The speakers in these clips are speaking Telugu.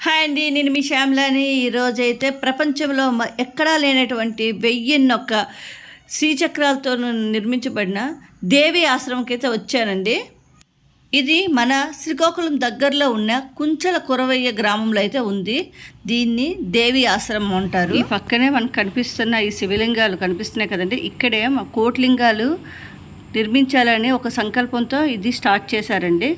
హాయ్ అండి, నేను మీ శ్యామ్లాని. ఈరోజైతే ప్రపంచంలో ఎక్కడా లేనటువంటి 1001 శ్రీచక్రాలతో నిర్మించబడిన దేవి ఆశ్రమంకి అయితే వచ్చానండి. ఇది మన శ్రీకాకుళం దగ్గరలో ఉన్న కుంచల కురవయ్య గ్రామంలో అయితే ఉంది. దీన్ని దేవి ఆశ్రమం అంటారు. ఈ పక్కనే మనకు కనిపిస్తున్న ఈ శివలింగాలు కనిపిస్తున్నాయి కదండి. ఇక్కడే మా కోట్లింగాలు నిర్మించాలని ఒక సంకల్పంతో ఇది స్టార్ట్ చేశారండి.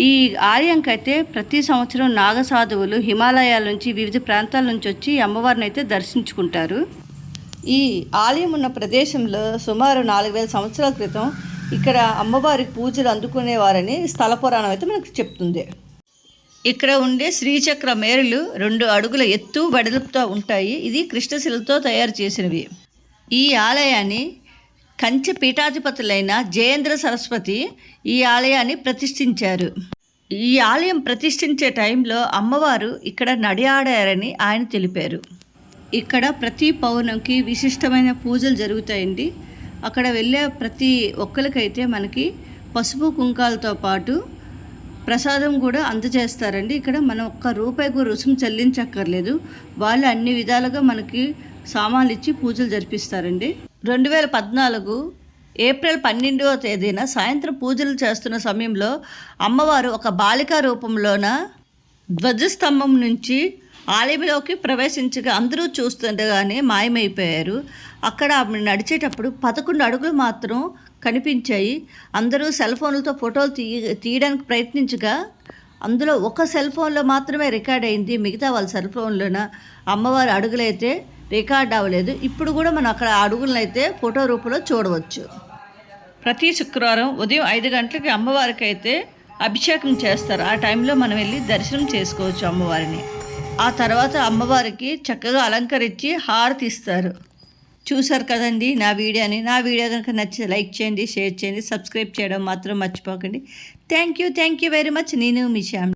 ఈ ఆలయంకి అయితే ప్రతి సంవత్సరం నాగసాధువులు హిమాలయాల నుంచి వివిధ ప్రాంతాల నుంచి వచ్చి అమ్మవారిని అయితే దర్శించుకుంటారు. ఈ ఆలయం ఉన్న ప్రదేశంలో సుమారు 4000 సంవత్సరాల క్రితం ఇక్కడ అమ్మవారికి పూజలు అందుకునేవారని స్థల పురాణం అయితే మనకు చెప్తుంది. ఇక్కడ ఉండే శ్రీచక్ర మేరులు 2 అడుగుల ఎత్తు వెడల్పుతో ఉంటాయి. ఇది కృష్ణశిలతో తయారు చేసినవి. ఈ ఆలయాన్ని కంచె పీఠాధిపతులైన జయేంద్ర సరస్వతి ఈ ఆలయాన్ని ప్రతిష్ఠించారు. ఈ ఆలయం ప్రతిష్ఠించే టైంలో అమ్మవారు ఇక్కడ నడియాడారని ఆయన తెలిపారు. ఇక్కడ ప్రతి పౌర్ణమికి విశిష్టమైన పూజలు జరుగుతాయండి. అక్కడ వెళ్ళే ప్రతి ఒక్కరికైతే మనకి పసుపు కుంకాలతో పాటు ప్రసాదం కూడా అందజేస్తారండి. ఇక్కడ మనం ఒక్క రూపాయి కూడా రుసుము చెల్లించక్కర్లేదు. వాళ్ళు అన్ని విధాలుగా మనకి సామాన్లు ఇచ్చి పూజలు జరిపిస్తారండి. 2014 ఏప్రిల్ 12వ తేదీన సాయంత్రం పూజలు చేస్తున్న సమయంలో అమ్మవారు ఒక బాలికా రూపంలోన ధ్వజస్తంభం నుంచి ఆలయంలోకి ప్రవేశించగా అందరూ చూస్తుండగానే మాయమైపోయారు. అక్కడ ఆమె నడిచేటప్పుడు 11 అడుగులు మాత్రం కనిపించాయి. అందరూ సెల్ ఫోన్లతో ఫోటోలు తీయడానికి ప్రయత్నించగా అందులో ఒక సెల్ ఫోన్లో మాత్రమే రికార్డ్ అయింది. మిగతా వాళ్ళ సెల్ ఫోన్లోన అమ్మవారి అడుగులైతే రికార్డ్ అవ్వలేదు. ఇప్పుడు కూడా మనం అక్కడ అడుగులను అయితే ఫోటో రూపంలో చూడవచ్చు. ప్రతి శుక్రవారం ఉదయం 5 గంటలకి అమ్మవారికి అయితే అభిషేకం చేస్తారు. ఆ టైంలో మనం వెళ్ళి దర్శనం చేసుకోవచ్చు అమ్మవారిని. ఆ తర్వాత అమ్మవారికి చక్కగా అలంకరించి హారతి ఇస్తారు. చూసారు కదండి నా వీడియోని. నా వీడియో కనుక నచ్చితే లైక్ చేయండి, షేర్ చేయండి, సబ్స్క్రైబ్ చేయడం మాత్రం మర్చిపోకండి. Thank you very much. నేను మీ శ్యామ్.